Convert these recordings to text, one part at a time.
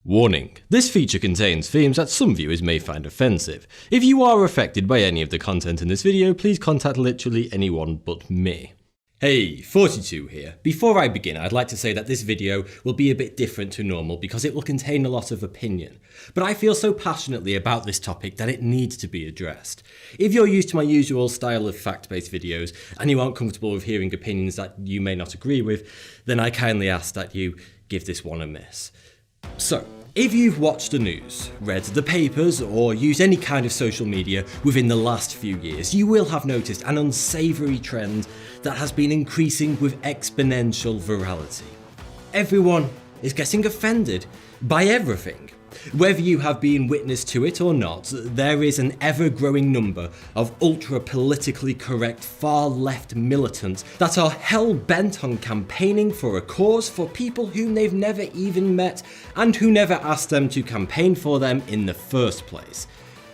Warning: this feature contains themes that some viewers may find offensive. If you are affected by any of the content in this video, please contact literally anyone but me. Hey, 42 here. Before I begin, I'd like to say that this video will be a bit different to normal because it will contain a lot of opinion. But I feel so passionately about this topic that it needs to be addressed. If you're used to my usual style of fact-based videos and you aren't comfortable with hearing opinions that you may not agree with, then I kindly ask that you give this one a miss. So, if you've watched the news, read the papers, or used any kind of social media within the last few years, you will have noticed an unsavoury trend that has been increasing with exponential virality. Everyone is getting offended by everything. Whether you have been witness to it or not, there is an ever-growing number of ultra-politically correct far-left militants that are hell-bent on campaigning for a cause for people whom they've never even met and who never asked them to campaign for them in the first place.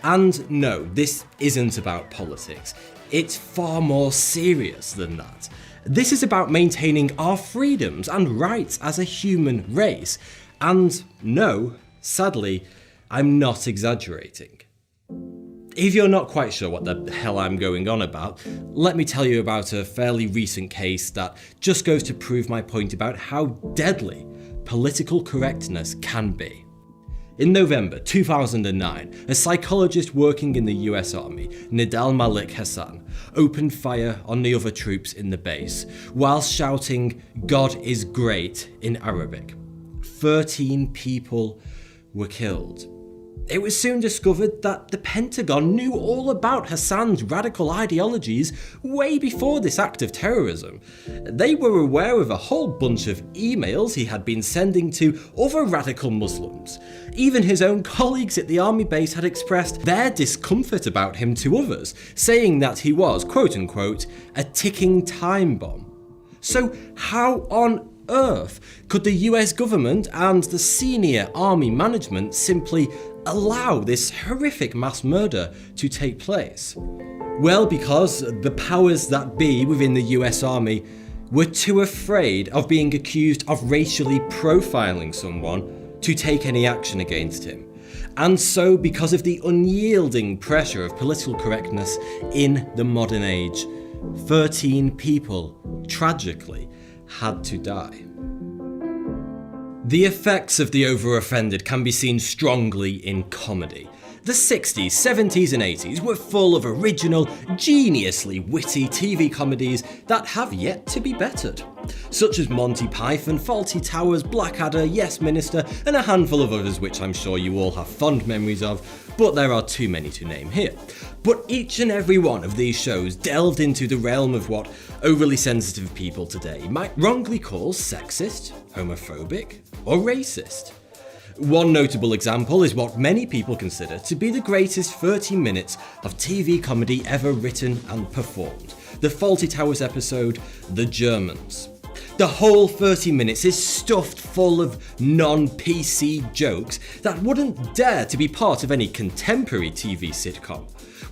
And no, this isn't about politics. It's far more serious than that. This is about maintaining our freedoms and rights as a human race. And no, sadly, I'm not exaggerating. If you're not quite sure what the hell I'm going on about, let me tell you about a fairly recent case that just goes to prove my point about how deadly political correctness can be. In November 2009, a psychologist working in the US Army, Nidal Malik Hassan, opened fire on the other troops in the base, while shouting, "God is great" in Arabic. 13 people were killed. It was soon discovered that the Pentagon knew all about Hassan's radical ideologies way before this act of terrorism. They were aware of a whole bunch of emails he had been sending to other radical Muslims. Even his own colleagues at the army base had expressed their discomfort about him to others, saying that he was, quote-unquote, a ticking time bomb. So how on earth could the US government and the senior army management simply allow this horrific mass murder to take place? Well, because the powers that be within the US Army were too afraid of being accused of racially profiling someone to take any action against him. And so, because of the unyielding pressure of political correctness in the modern age, 13 people, tragically, had to die. The effects of the over-offended can be seen strongly in comedy. The 60s, 70s and 80s were full of original, geniusly witty TV comedies that have yet to be bettered, such as Monty Python, Fawlty Towers, Blackadder, Yes Minister, and a handful of others which I'm sure you all have fond memories of, but there are too many to name here. But each and every one of these shows delved into the realm of what overly sensitive people today might wrongly call sexist, homophobic, or racist. One notable example is what many people consider to be the greatest 30 minutes of TV comedy ever written and performed, the Fawlty Towers episode, The Germans. The whole 30 minutes is stuffed full of non-PC jokes that wouldn't dare to be part of any contemporary TV sitcom.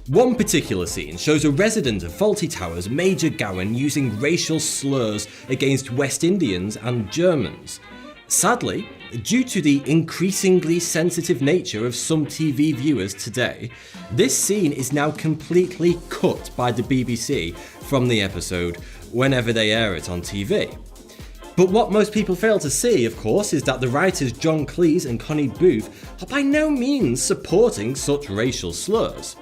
One particular scene shows a resident of Fawlty Towers, Major Gowan, using racial slurs against West Indians and Germans. Sadly, due to the increasingly sensitive nature of some TV viewers today, this scene is now completely cut by the BBC from the episode whenever they air it on TV. But what most people fail to see, of course, is that the writers John Cleese and Connie Booth are by no means supporting such racial slurs.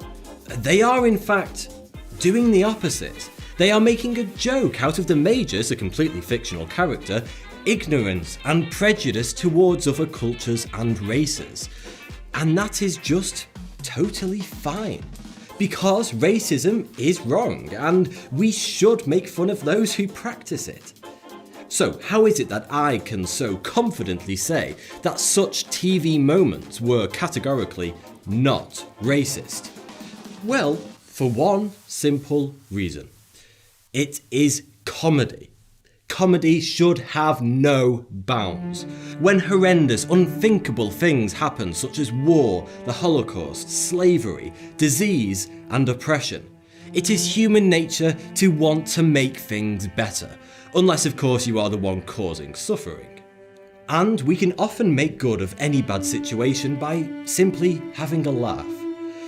They are, in fact, doing the opposite. They are making a joke out of the Major's, a completely fictional character, ignorance and prejudice towards other cultures and races. And that is just totally fine. Because racism is wrong, and we should make fun of those who practice it. So how is it that I can so confidently say that such TV moments were categorically not racist? Well, for one simple reason. It is comedy. Comedy should have no bounds. When horrendous, unthinkable things happen, such as war, the Holocaust, slavery, disease, and oppression, it is human nature to want to make things better, unless of course you are the one causing suffering. And we can often make good of any bad situation by simply having a laugh.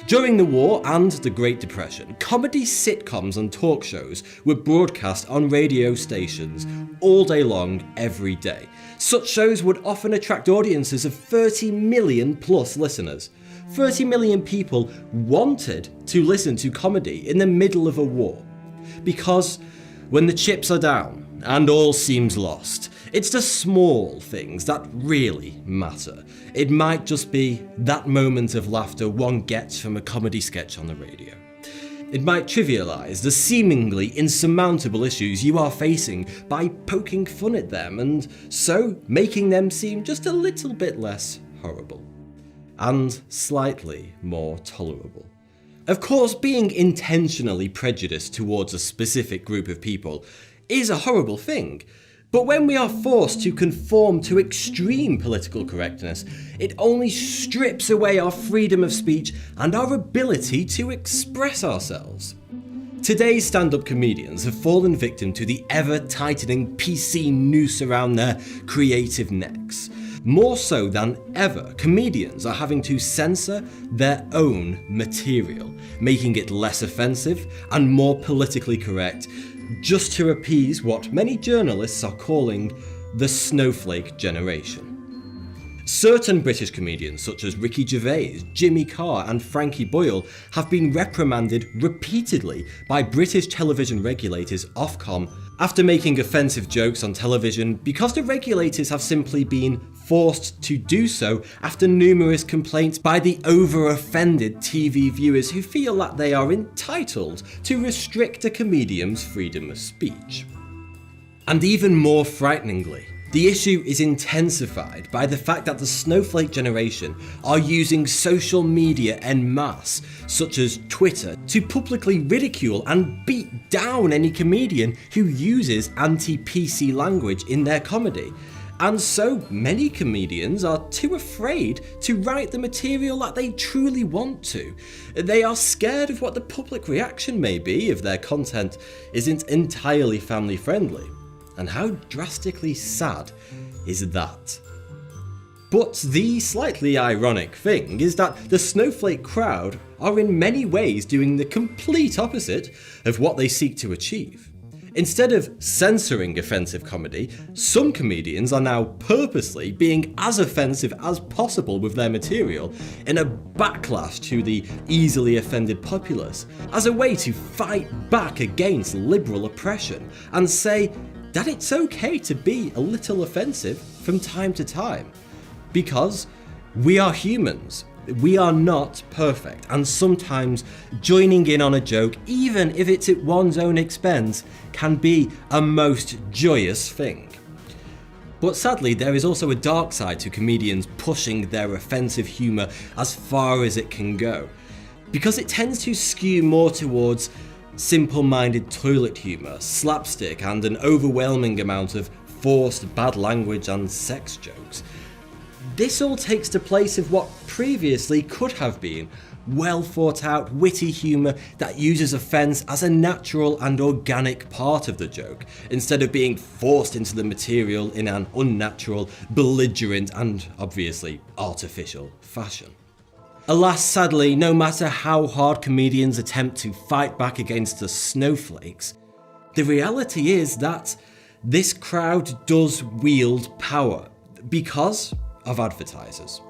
During the war and the Great Depression, comedy sitcoms and talk shows were broadcast on radio stations all day long, every day. Such shows would often attract audiences of 30 million plus listeners. 30 million people wanted to listen to comedy in the middle of a war. Because when the chips are down and all seems lost, it's the small things that really matter. It might just be that moment of laughter one gets from a comedy sketch on the radio. It might trivialise the seemingly insurmountable issues you are facing by poking fun at them, and so making them seem just a little bit less horrible. And slightly more tolerable. Of course, being intentionally prejudiced towards a specific group of people is a horrible thing. But when we are forced to conform to extreme political correctness, it only strips away our freedom of speech and our ability to express ourselves. Today's stand-up comedians have fallen victim to the ever-tightening PC noose around their creative necks. More so than ever, comedians are having to censor their own material, making it less offensive and more politically correct, just to appease what many journalists are calling the snowflake generation. Certain British comedians such as Ricky Gervais, Jimmy Carr and Frankie Boyle have been reprimanded repeatedly by British television regulators Ofcom after making offensive jokes on television because the regulators have simply been forced to do so after numerous complaints by the over-offended TV viewers who feel that they are entitled to restrict a comedian's freedom of speech. And even more frighteningly, the issue is intensified by the fact that the snowflake generation are using social media en masse, such as Twitter, to publicly ridicule and beat down any comedian who uses anti-PC language in their comedy. And so many comedians are too afraid to write the material that they truly want to. They are scared of what the public reaction may be if their content isn't entirely family friendly. And how drastically sad is that? But the slightly ironic thing is that the snowflake crowd are in many ways doing the complete opposite of what they seek to achieve. Instead of censoring offensive comedy, some comedians are now purposely being as offensive as possible with their material in a backlash to the easily offended populace, as a way to fight back against liberal oppression and say that it's okay to be a little offensive from time to time. Because we are humans. We are not perfect, and sometimes joining in on a joke, even if it's at one's own expense, can be a most joyous thing. But sadly, there is also a dark side to comedians pushing their offensive humour as far as it can go, because it tends to skew more towards simple-minded toilet humour, slapstick, and an overwhelming amount of forced bad language and sex jokes. This all takes the place of what previously could have been well thought out, witty humour that uses offence as a natural and organic part of the joke, instead of being forced into the material in an unnatural, belligerent and obviously artificial fashion. Alas, sadly, no matter how hard comedians attempt to fight back against the snowflakes, the reality is that this crowd does wield power because of advertisers.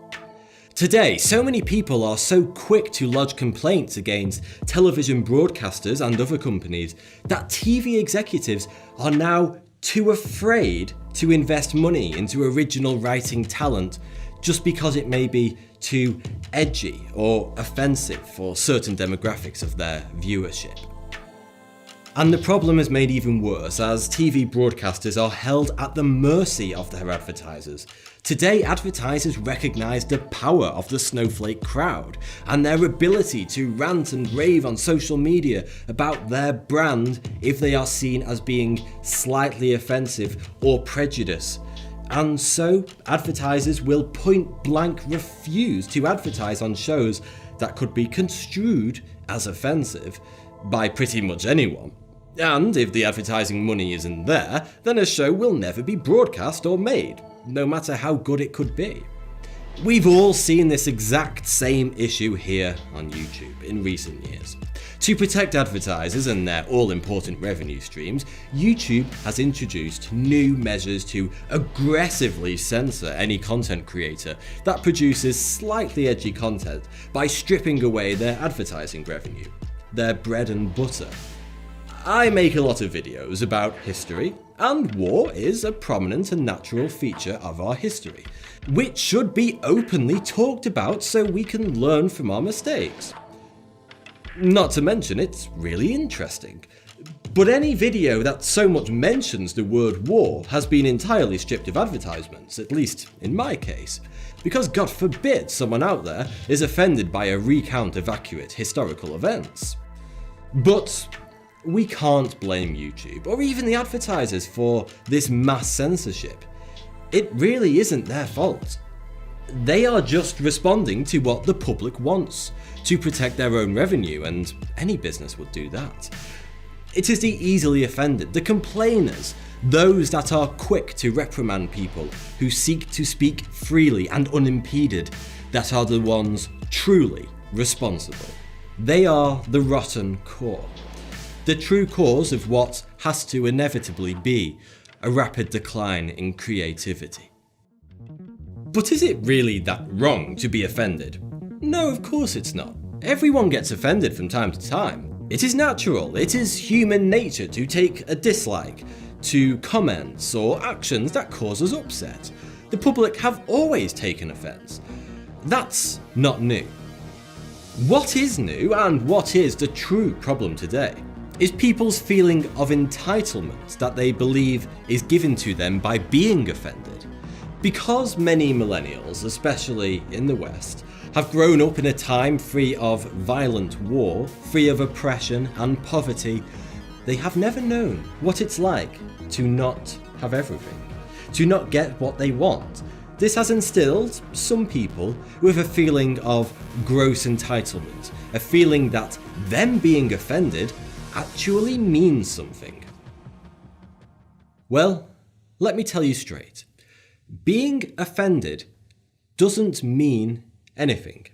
Today, so many people are so quick to lodge complaints against television broadcasters and other companies that TV executives are now too afraid to invest money into original writing talent just because it may be too edgy or offensive for certain demographics of their viewership. And the problem is made even worse as TV broadcasters are held at the mercy of their advertisers. Today, advertisers recognise the power of the snowflake crowd and their ability to rant and rave on social media about their brand if they are seen as being slightly offensive or prejudiced. And so, advertisers will point blank refuse to advertise on shows that could be construed as offensive by pretty much anyone. And if the advertising money isn't there, then a show will never be broadcast or made. no matter how good it could be. We've all seen this exact same issue here on YouTube in recent years. To protect advertisers and their all-important revenue streams, YouTube has introduced new measures to aggressively censor any content creator that produces slightly edgy content by stripping away their advertising revenue, their bread and butter. I make a lot of videos about history, and war is a prominent and natural feature of our history, which should be openly talked about so we can learn from our mistakes. Not to mention, it's really interesting. But any video that so much mentions the word war has been entirely stripped of advertisements, at least in my case, because God forbid someone out there is offended by a recount of accurate historical events. But we can't blame YouTube, or even the advertisers, for this mass censorship. It really isn't their fault. They are just responding to what the public wants, to protect their own revenue, and any business would do that. It is the easily offended, the complainers, those that are quick to reprimand people who seek to speak freely and unimpeded, that are the ones truly responsible. They are the rotten core, the true cause of what has to inevitably be a rapid decline in creativity. But is it really that wrong to be offended? No, of course it's not. Everyone gets offended from time to time. It is natural, it is human nature to take a dislike to comments or actions that cause us upset. The public have always taken offence. That's not new. What is new, and what is the true problem today, is people's feeling of entitlement that they believe is given to them by being offended. Because many millennials, especially in the West, have grown up in a time free of violent war, free of oppression and poverty, they have never known what it's like to not have everything, to not get what they want. This has instilled some people with a feeling of gross entitlement, a feeling that them being offended actually means something. Well, let me tell you straight. Being offended doesn't mean anything.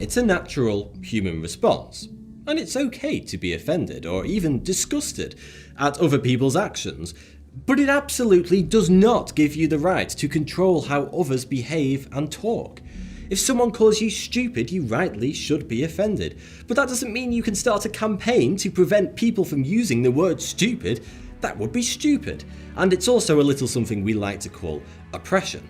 It's a natural human response, and it's okay to be offended or even disgusted at other people's actions, but it absolutely does not give you the right to control how others behave and talk. If someone calls you stupid, you rightly should be offended, but that doesn't mean you can start a campaign to prevent people from using the word stupid. That would be stupid, and it's also a little something we like to call oppression.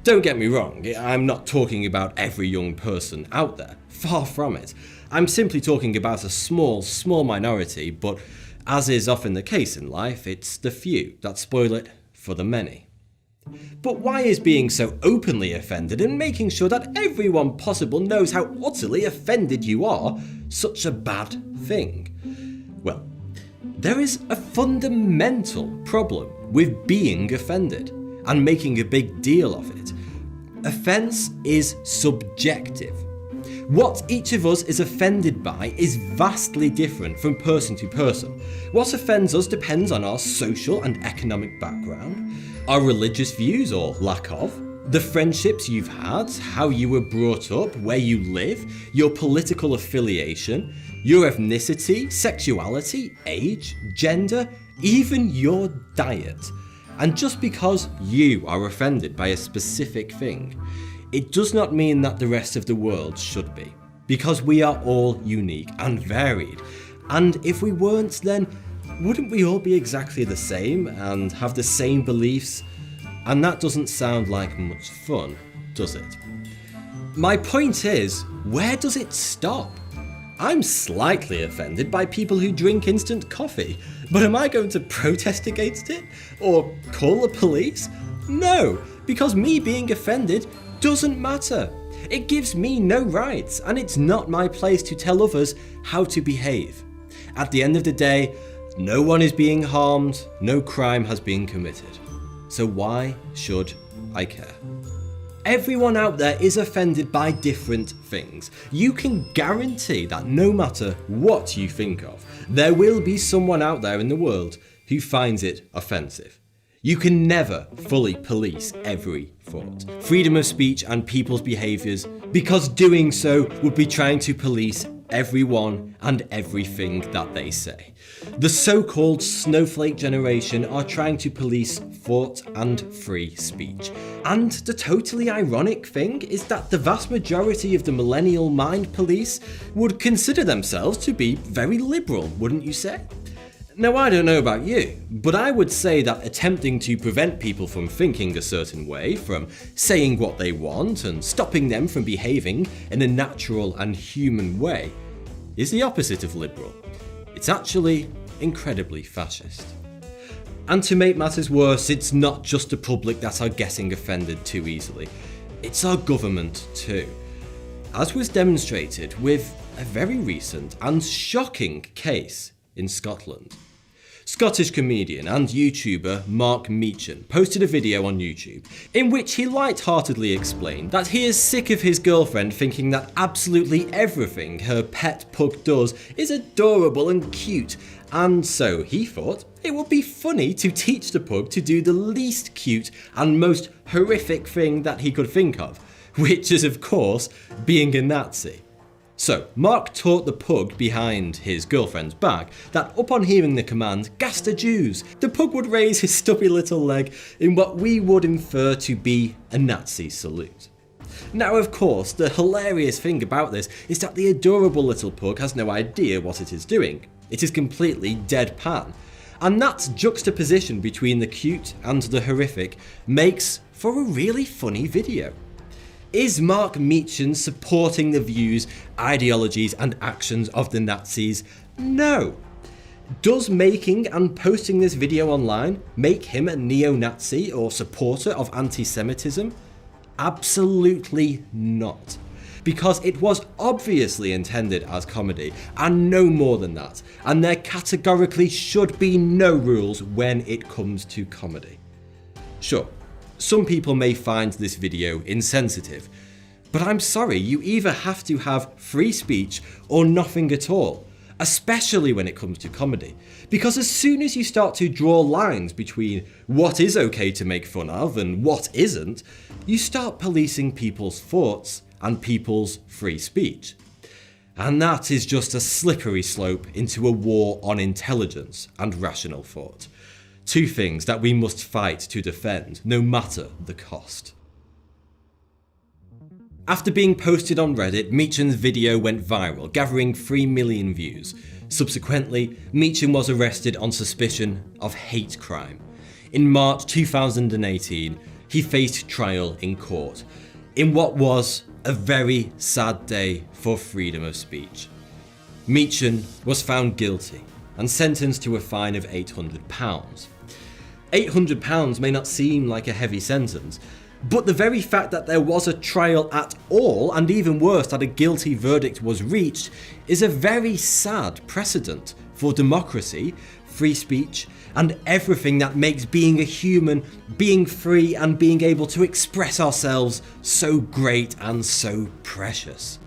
Don't get me wrong, I'm not talking about every young person out there, far from it. I'm simply talking about a small minority, but as is often the case in life, it's the few that spoil it for the many. But why is being so openly offended and making sure that everyone possible knows how utterly offended you are such a bad thing? Well, there is a fundamental problem with being offended and making a big deal of it. Offence is subjective. What each of us is offended by is vastly different from person to person. What offends us depends on our social and economic background, our religious views or lack of, the friendships you've had, how you were brought up, where you live, your political affiliation, your ethnicity, sexuality, age, gender, even your diet. And just because you are offended by a specific thing, it does not mean that the rest of the world should be. Because we are all unique and varied. And if we weren't, then wouldn't we all be exactly the same and have the same beliefs? And that doesn't sound like much fun, does it? My point is, where does it stop? I'm slightly offended by people who drink instant coffee, but am I going to protest against it? Or call the police? No, because me being offended doesn't matter. It gives me no rights, and it's not my place to tell others how to behave. At the end of the day, no one is being harmed, no crime has been committed. So why should I care? Everyone out there is offended by different things. You can guarantee that no matter what you think of, there will be someone out there in the world who finds it offensive. You can never fully police every thought, freedom of speech and people's behaviours, because doing so would be trying to police everyone and everything that they say. The so-called snowflake generation are trying to police thought and free speech. And the totally ironic thing is that the vast majority of the millennial mind police would consider themselves to be very liberal, wouldn't you say? Now, I don't know about you, but I would say that attempting to prevent people from thinking a certain way, from saying what they want, and stopping them from behaving in a natural and human way, is the opposite of liberal. It's actually incredibly fascist. And to make matters worse, it's not just the public that are getting offended too easily, it's our government too. As was demonstrated with a very recent and shocking case in Scotland. Scottish comedian and YouTuber Mark Meechan posted a video on YouTube in which he lightheartedly explained that he is sick of his girlfriend thinking that absolutely everything her pet pug does is adorable and cute, and so he thought it would be funny to teach the pug to do the least cute and most horrific thing that he could think of, which is of course being a Nazi. So, Mark taught the pug behind his girlfriend's back that upon hearing the command, "Gas the Jews," the pug would raise his stubby little leg in what we would infer to be a Nazi salute. Now, of course, the hilarious thing about this is that the adorable little pug has no idea what it is doing. It is completely deadpan. And that juxtaposition between the cute and the horrific makes for a really funny video. Is Mark Meechan supporting the views, ideologies and actions of the Nazis? No. Does making and posting this video online make him a neo-Nazi or supporter of anti-Semitism? Absolutely not. Because it was obviously intended as comedy and no more than that, and there categorically should be no rules when it comes to comedy. Sure. Some people may find this video insensitive, but I'm sorry, you either have to have free speech or nothing at all, especially when it comes to comedy, because as soon as you start to draw lines between what is okay to make fun of and what isn't, you start policing people's thoughts and people's free speech. And that is just a slippery slope into a war on intelligence and rational thought. Two things that we must fight to defend, no matter the cost. After being posted on Reddit, Meechan's video went viral, gathering 3 million views. Subsequently, Meechan was arrested on suspicion of hate crime. In March 2018, he faced trial in court, in what was a very sad day for freedom of speech. Meechan was found guilty and sentenced to a fine of £800. £800 may not seem like a heavy sentence, but the very fact that there was a trial at all, and even worse that a guilty verdict was reached, is a very sad precedent for democracy, free speech, and everything that makes being a human, being free and being able to express ourselves so great and so precious.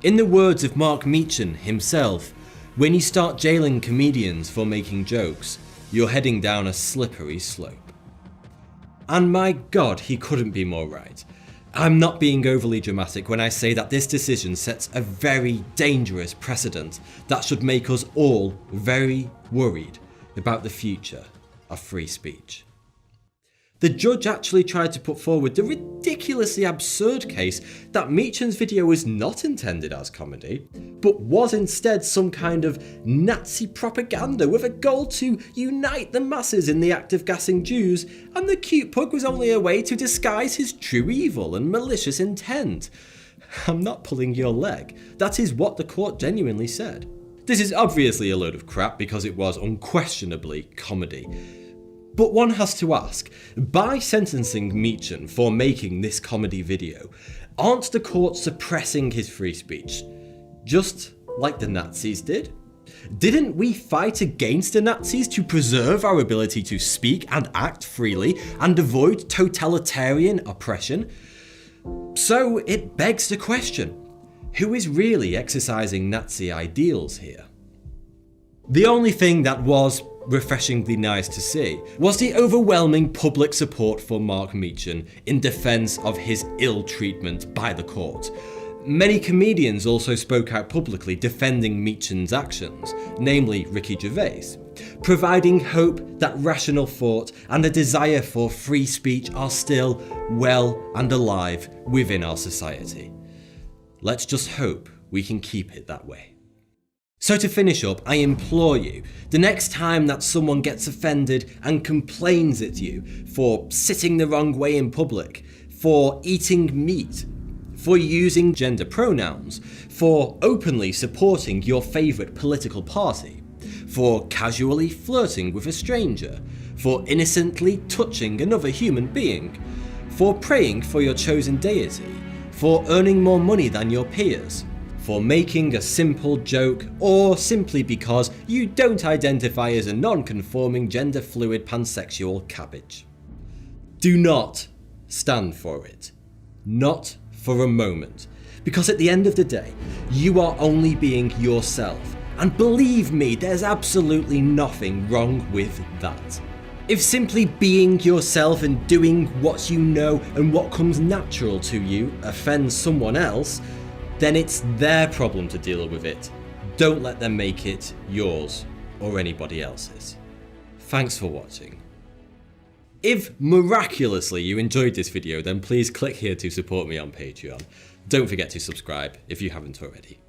In the words of Mark Meechan himself, when you start jailing comedians for making jokes, you're heading down a slippery slope. And my God, he couldn't be more right. I'm not being overly dramatic when I say that this decision sets a very dangerous precedent that should make us all very worried about the future of free speech. The judge actually tried to put forward the ridiculously absurd case that Meechan's video was not intended as comedy, but was instead some kind of Nazi propaganda with a goal to unite the masses in the act of gassing Jews, and the cute pug was only a way to disguise his true evil and malicious intent. I'm not pulling your leg. That is what the court genuinely said. This is obviously a load of crap because it was unquestionably comedy. But one has to ask, by sentencing Meechan for making this comedy video, aren't the courts suppressing his free speech? Just like the Nazis did? Didn't we fight against the Nazis to preserve our ability to speak and act freely and avoid totalitarian oppression? So it begs the question, who is really exercising Nazi ideals here? The only thing that was refreshingly nice to see was the overwhelming public support for Mark Meechan in defence of his ill treatment by the court. Many comedians also spoke out publicly defending Meechan's actions, namely Ricky Gervais, providing hope that rational thought and a desire for free speech are still well and alive within our society. Let's just hope we can keep it that way. So to finish up, I implore you, the next time that someone gets offended and complains at you for sitting the wrong way in public, for eating meat, for using gender pronouns, for openly supporting your favourite political party, for casually flirting with a stranger, for innocently touching another human being, for praying for your chosen deity, for earning more money than your peers, for making a simple joke, or simply because you don't identify as a non-conforming gender-fluid pansexual cabbage. Do not stand for it. Not for a moment. Because at the end of the day, you are only being yourself. And believe me, there's absolutely nothing wrong with that. If simply being yourself and doing what you know and what comes natural to you offends someone else, then it's their problem to deal with it. Don't let them make it yours or anybody else's. Thanks for watching. If miraculously you enjoyed this video, then please click here to support me on Patreon. Don't forget to subscribe if you haven't already.